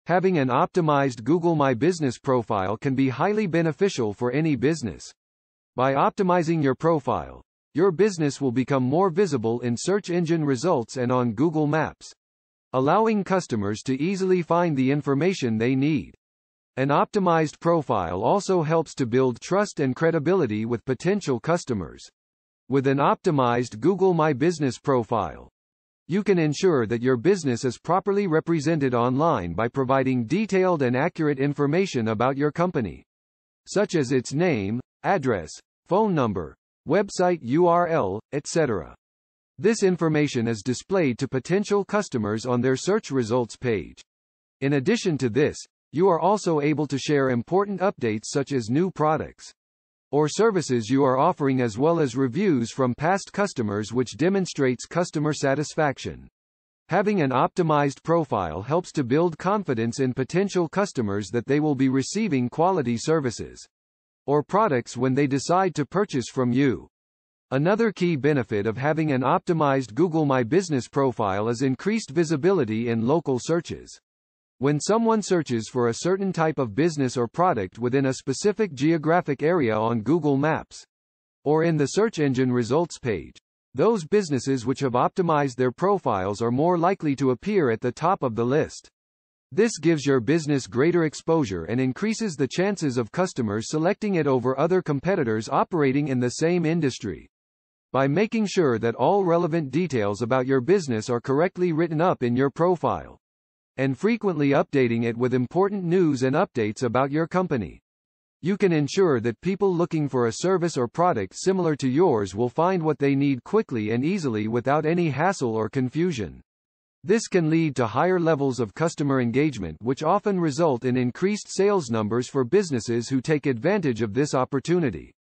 Having an optimized Google My Business profile can be highly beneficial for any business. By optimizing your profile, your business will become more visible in search engine results and on Google Maps, allowing customers to easily find the information they need. An optimized profile also helps to build trust and credibility with potential customers. With an optimized Google My Business profile, you can ensure that your business is properly represented online by providing detailed and accurate information about your company, such as its name, address, phone number, website URL, etc. This information is displayed to potential customers on their search results page. In addition to this, you are also able to share important updates such as new products or services you are offering, as well as reviews from past customers, which demonstrates customer satisfaction. Having an optimized profile helps to build confidence in potential customers that they will be receiving quality services or products when they decide to purchase from you. Another key benefit of having an optimized Google My Business profile is increased visibility in local searches. When someone searches for a certain type of business or product within a specific geographic area on Google Maps or in the search engine results page, those businesses which have optimized their profiles are more likely to appear at the top of the list. This gives your business greater exposure and increases the chances of customers selecting it over other competitors operating in the same industry. By making sure that all relevant details about your business are correctly written up in your profile, and frequently updating it with important news and updates about your company, you can ensure that people looking for a service or product similar to yours will find what they need quickly and easily without any hassle or confusion. This can lead to higher levels of customer engagement, which often result in increased sales numbers for businesses who take advantage of this opportunity.